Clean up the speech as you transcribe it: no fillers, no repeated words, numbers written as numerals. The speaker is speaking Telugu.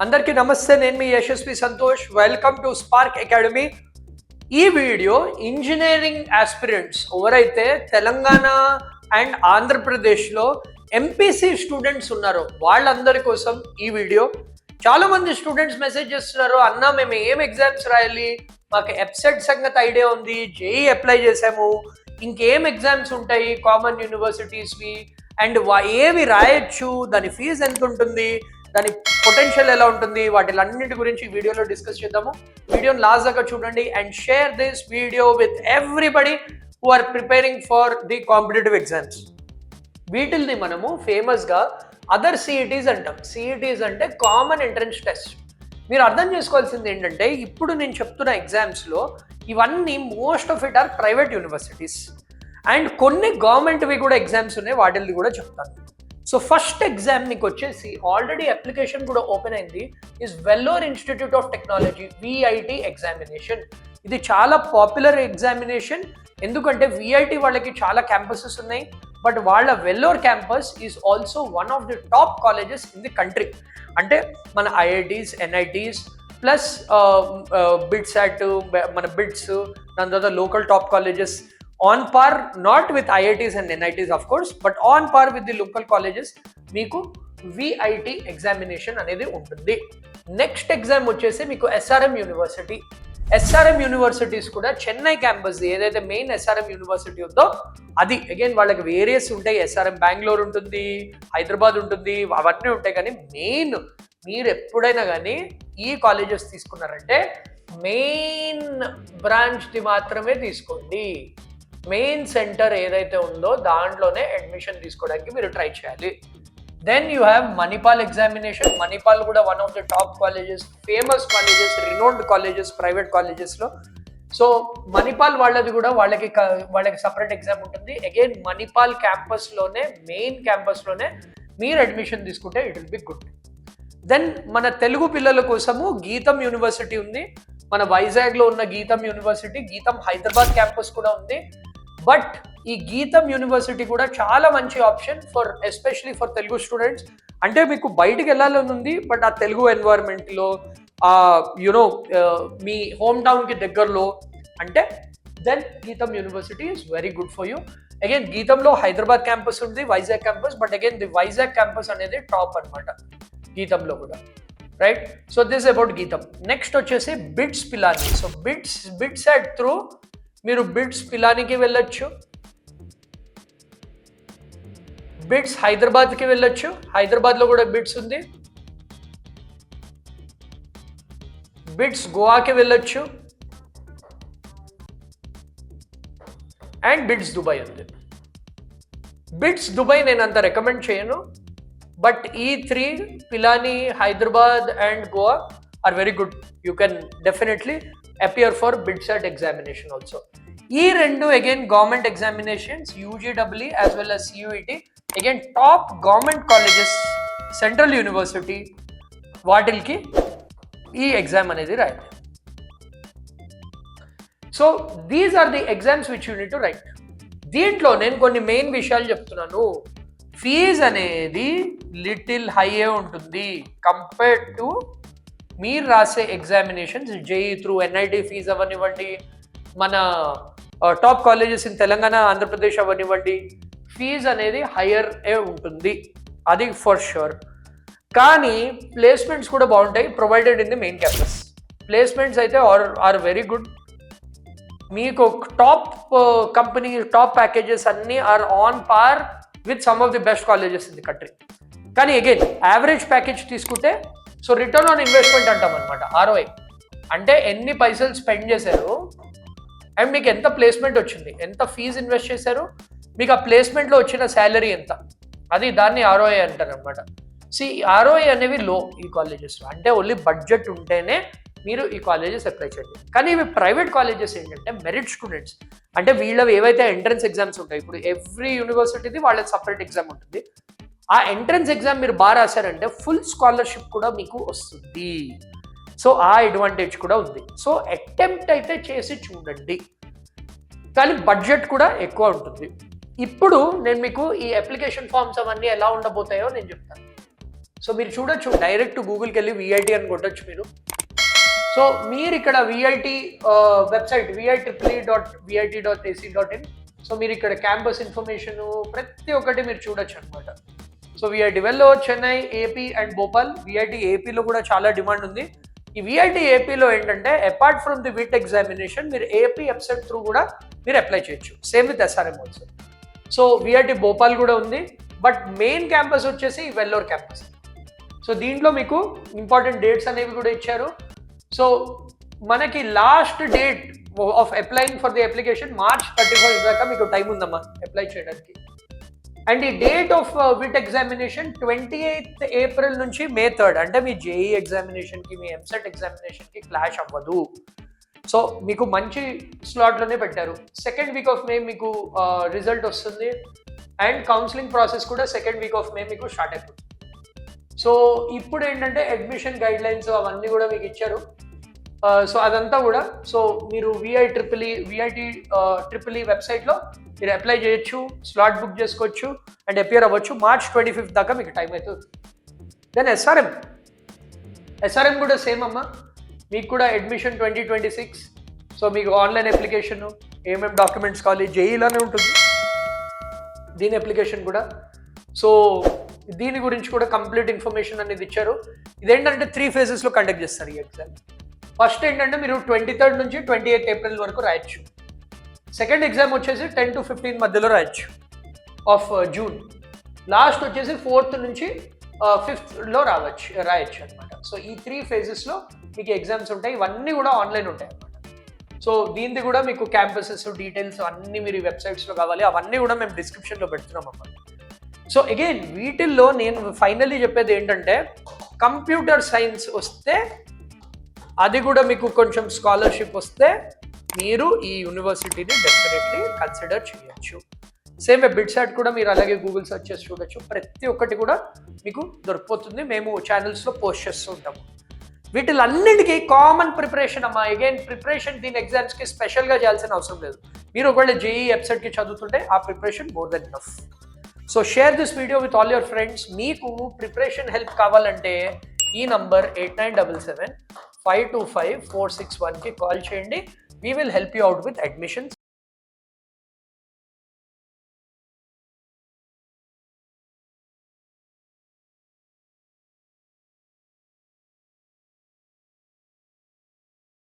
అందరికీ నమస్తే. నేను మీ Yashaswi Santosh. Welcome to spark academy. ఈ వీడియో ఇంజనీరింగ్ ఆస్పిరెంట్స్ ఎవరైతే తెలంగాణ అండ్ ఆంధ్రప్రదేశ్లో ఎంపీసీ స్టూడెంట్స్ ఉన్నారో వాళ్ళందరి కోసం ఈ వీడియో. చాలా మంది స్టూడెంట్స్ మెసేజ్ చేస్తున్నారు, అన్న మేము ఏం ఎగ్జామ్స్ రాయాలి, మాకు ఎప్సెట్ సంగతి ఐడియా ఉంది, జేఈ అప్లై చేసాము, ఇంకేం ఎగ్జామ్స్ ఉంటాయి కామన్ యూనివర్సిటీస్వి, అండ్ ఏవి రాయొచ్చు, దాని ఫీజు ఎంత ఉంటుంది, దాని పొటెన్షియల్ ఎలా ఉంటుంది, వాటిలన్నింటి గురించి వీడియోలో డిస్కస్ చేద్దాము. వీడియోని లాస్ట్ దాకా చూడండి and share this video with everybody who are preparing for the competitive exams. వీటిల్ని మనము ఫేమస్గా అదర్ సిఈటీస్ అంటాం. సిఈటీస్ అంటే కామన్ ఎంట్రన్స్ టెస్ట్. మీరు అర్థం చేసుకోవాల్సింది ఏంటంటే, ఇప్పుడు నేను చెప్తున్న ఎగ్జామ్స్లో ఇవన్నీ most of it are private universities and కొన్ని గవర్నమెంట్వి కూడా ఎగ్జామ్స్ ఉన్నాయి, వాటిల్ని కూడా చెప్తాను. సో ఫస్ట్ ఎగ్జామ్ మీకు వచ్చేసి ఆల్రెడీ అప్లికేషన్ కూడా ఓపెన్ అయింది, is Vellore institute of technology VIT examination. ఇది చాలా పాపులర్ ఎగ్జామినేషన్, ఎందుకంటే విఐటి వాళ్ళకి చాలా క్యాంపసెస్ ఉన్నాయి, బట్ వాళ్ళ Vellore campus is also one of the top colleges in the country. అంటే మన ఐఐటీస్, ఎన్ఐటీస్ ప్లస్ బిట్సాట్, మన బిట్స్, దాని తర్వాత local top colleges on par, not with IITs and NITs of course, but on par with the local colleges, మీకు VIT ఎగ్జామినేషన్ అనేది ఉంటుంది. నెక్స్ట్ ఎగ్జామ్ వచ్చేసి మీకు SRM యూనివర్సిటీ. SRM యూనివర్సిటీస్ కూడా చెన్నై క్యాంపస్, ఏదైతే మెయిన్ SRM యూనివర్సిటీ ఉందో అది. అగైన్ వాళ్ళకి వేరియస్ ఉంటాయి, SRM బెంగళూరు ఉంటుంది, హైదరాబాద్ ఉంటుంది, అవన్నీ ఉంటాయి. కానీ మెయిన్ మీరు ఎప్పుడైనా కానీ ఈ కాలేజెస్ తీసుకున్నారంటే మెయిన్ బ్రాంచ్ది మాత్రమే తీసుకోండి. మెయిన్ సెంటర్ ఏదైతే ఉందో దాంట్లోనే అడ్మిషన్ తీసుకోవడానికి మీరు ట్రై చేయాలి. Then you have Manipal examination. Manipal కూడా one of the top colleges, famous colleges, renowned colleges, private కాలేజెస్లో. సో మణిపాల్ వాళ్ళది కూడా వాళ్ళకి సపరేట్ ఎగ్జామ్ ఉంటుంది. అగైన్ మణిపాల్ క్యాంపస్లోనే, మెయిన్ క్యాంపస్లోనే మీరు అడ్మిషన్ తీసుకుంటే it will be good. Then మన తెలుగు పిల్లల కోసము గీతం యూనివర్సిటీ ఉంది. మన వైజాగ్లో ఉన్న గీతం యూనివర్సిటీ, గీతం హైదరాబాద్ క్యాంపస్ కూడా ఉంది. బట్ ఈ గీతం యూనివర్సిటీ కూడా చాలా మంచి option for especially for Telugu students. అంటే మీకు బయటికి వెళ్ళాలని ఉంది, బట్ ఆ తెలుగు ఎన్వైర్న్మెంట్లో యునో మీ హోమ్ టౌన్కి దగ్గరలో అంటే then Gitam university is very good for you. Again గీతంలో హైదరాబాద్ క్యాంపస్ ఉంది, Vizag campus, but again the Vizag campus అనేది టాప్ అనమాట గీతంలో కూడా. Right, so this about Gitam. Next వచ్చేసి BITS Pilani. So BITSAT through మీరు బిట్స్ పిలానికి వెళ్ళొచ్చు, బిట్స్ హైదరాబాద్కి వెళ్ళొచ్చు, హైదరాబాద్లో కూడా బిట్స్ ఉంది, బిట్స్ గోవాకి వెళ్ళొచ్చు, అండ్ బిట్స్ దుబాయ్ ఉంది. బిట్స్ దుబాయ్ నేను అంత రికమెండ్ చేయను, బట్ ఈ three, Pilani, Hyderabad and Goa are very good. You can definitely appear for BITSAT examination also. ఈ రెండు again government examinations, UGW as well as CUET, again top government colleges, central university, వాటికి ఈ ఎగ్జామ్ అనేది రాయాలి. So these are the exams which you need to write. దీంట్లో నేను కొన్ని మెయిన్ విషయాలు చెప్తున్నాను. ఫీజ్ అనేది లిటిల్ హైయే ఉంటుంది కంపేర్డ్ టు మీరు రాసే examinations. JEE through NIT fees అవనివ్వండి, మన top colleges in Telangana, Andhra Pradesh అవనివ్వండి, ఫీజ్ అనేది హయ్యర్ ఉంటుంది, అది ఫర్ షూర్. కానీ ప్లేస్మెంట్స్ కూడా బాగుంటాయి, provided in the main campus. Placements అయితే ఆర్ వెరీ గుడ్. మీకు టాప్ కంపెనీ, టాప్ ప్యాకేజెస్ అన్నీ are on par with some of the best colleges in the country. కానీ అగైన్ యావరేజ్ ప్యాకేజ్ తీసుకుంటే, సో రిటర్న్ ఆన్ ఇన్వెస్ట్మెంట్ అంటాం అనమాట, ROI. అంటే ఎన్ని పైసలు స్పెండ్ చేశారు అండ్ మీకు ఎంత ప్లేస్మెంట్ వచ్చింది, ఎంత ఫీజు ఇన్వెస్ట్ చేశారు, మీకు ఆ ప్లేస్మెంట్లో వచ్చిన శాలరీ ఎంత, అది దాన్ని ROI అంటారు అనమాట. ROI అనేవి లో ఈ కాలేజెస్లో. అంటే ఓన్లీ బడ్జెట్ ఉంటేనే మీరు ఈ కాలేజెస్ అప్లై చేయండి. కానీ ఇవి ప్రైవేట్ కాలేజెస్ ఏంటంటే మెరిట్ స్టూడెంట్స్, అంటే వీళ్ళవి ఏవైతే ఎంట్రన్స్ ఎగ్జామ్స్ ఉంటాయి, ఇప్పుడు ఎవ్రీ యూనివర్సిటీది వాళ్ళకి సపరేట్ ఎగ్జామ్ ఉంటుంది. ఆ ఎంట్రన్స్ ఎగ్జామ్ మీరు బాగా రాశారంటే ఫుల్ స్కాలర్షిప్ కూడా మీకు వస్తుంది. సో ఆ అడ్వాంటేజ్ కూడా ఉంది. సో అటెంప్ట్ అయితే చేసి చూడండి, కానీ బడ్జెట్ కూడా ఎక్కువ ఉంటుంది. ఇప్పుడు నేను మీకు ఈ అప్లికేషన్ ఫామ్స్ అవన్నీ ఎలా ఉండబోతాయో నేను చెప్తాను. సో మీరు చూడొచ్చు, డైరెక్ట్ గూగుల్కి వెళ్ళి విఐటి అని కొట్టచ్చు మీరు. సో మీరు ఇక్కడ విఐటి వెబ్సైట్ viiee.vit.ac.in. సో మీరు ఇక్కడ క్యాంపస్ ఇన్ఫర్మేషన్ ప్రతి ఒక్కటి మీరు చూడొచ్చు అనమాట. So VIT Vellore, Chennai, AP and Bhopal. VIT ఏపీలో కూడా చాలా డిమాండ్ ఉంది. ఈ విఐటి ఏపీలో ఏంటంటే apart from the VIT examination మీరు ఏపీ వెబ్సైట్ త్రూ కూడా మీరు అప్లై చేయొచ్చు, same with SRM also. So VIT Bhopal కూడా ఉంది, బట్ మెయిన్ క్యాంపస్ వచ్చేసి వెల్లోర్ క్యాంపస్. సో దీంట్లో మీకు ఇంపార్టెంట్ డేట్స్ అనేవి కూడా ఇచ్చారు. సో మనకి last date of applying for the application March 31 దాకా మీకు టైం ఉందమ్మా అప్లై చేయడానికి. అండ్ ఈ date of VIT examination 28th April నుంచి May 3rd, అంటే మీ జేఈ ఎగ్జామినేషన్కి మీ ఎంసెట్ ఎగ్జామినేషన్కి క్లాష్ అవ్వదు. సో మీకు మంచి స్లాట్లోనే పెట్టారు. 2nd week of May మీకు రిజల్ట్ వస్తుంది అండ్ కౌన్సిలింగ్ ప్రాసెస్ కూడా 2nd week of May మీకు స్టార్ట్ అయిపోతుంది. సో ఇప్పుడు ఏంటంటే అడ్మిషన్ గైడ్ లైన్స్ అవన్నీ కూడా మీకు ఇచ్చారు. సో అదంతా కూడా సో మీరు విఐటి వెబ్సైట్లో మీరు అప్లై చేయొచ్చు, స్లాట్ బుక్ చేసుకోవచ్చు అండ్ అపియర్ అవ్వచ్చు. March 25 దాకా మీకు టైం అవుతుంది. దెన్ ఎస్ఆర్ఎం కూడా సేమ్ అమ్మా, మీకు కూడా అడ్మిషన్ 2026. సో మీకు ఆన్లైన్ అప్లికేషన్ ఏమేమి డాక్యుమెంట్స్ కావాలి జేఈలోనే ఉంటుంది దీని అప్లికేషన్ కూడా. సో దీని గురించి కూడా కంప్లీట్ ఇన్ఫర్మేషన్ అనేది ఇచ్చారు. ఇదేంటంటే 3 phases కండక్ట్ చేస్తారు ఈ ఎగ్జామ్. ఫస్ట్ ఏంటంటే మీరు 23rd నుంచి 28th April వరకు రాయొచ్చు. సెకండ్ ఎగ్జామ్ వచ్చేసి 10 to 15 మధ్యలో రాయొచ్చు ఆఫ్ జూన్. లాస్ట్ వచ్చేసి 4th నుంచి 5thలో రాయొచ్చు అనమాట. సో ఈ 3 phases మీకు ఎగ్జామ్స్ ఉంటాయి, ఇవన్నీ కూడా ఆన్లైన్ ఉంటాయి అనమాట. సో దీనిది కూడా మీకు క్యాంపసెస్ డీటెయిల్స్ అన్నీ మీరు ఈ వెబ్సైట్స్లో కావాలి, అవన్నీ కూడా మేము డిస్క్రిప్షన్లో పెడుతున్నాం అన్నమాట. సో అగైన్ వీటిల్లో నేను ఫైనల్లీ చెప్పేది ఏంటంటే కంప్యూటర్ సైన్స్ వస్తే అది కూడా మీకు కొంచెం స్కాలర్షిప్ వస్తే మీరు ఈ యూనివర్సిటీని డెఫినెట్లీ కన్సిడర్ చేయొచ్చు. సేమ్ బిట్సాట్ కూడా మీరు అలాగే గూగుల్ సెర్చ్ చేసి చూడొచ్చు, ప్రతి ఒక్కటి కూడా మీకు దొరికిపోతుంది. మేము ఛానల్స్లో పోస్ట్ చేస్తూ ఉంటాము. వీటిలన్నిటికీ కామన్ ప్రిపరేషన్ అమ్మా. అగైన్ ప్రిపరేషన్ దీని ఎగ్జామ్స్కి స్పెషల్గా చేయాల్సిన అవసరం లేదు. మీరు ఒకవేళ జేఈ వెబ్సైట్కి చదువుతుంటే ఆ preparation more than enough. So share this video with all your friends. మీకు ప్రిపరేషన్ హెల్ప్ కావాలంటే ఈ నంబర్ 8977 525 461కి కాల్ చేయండి. We will help you out with admissions.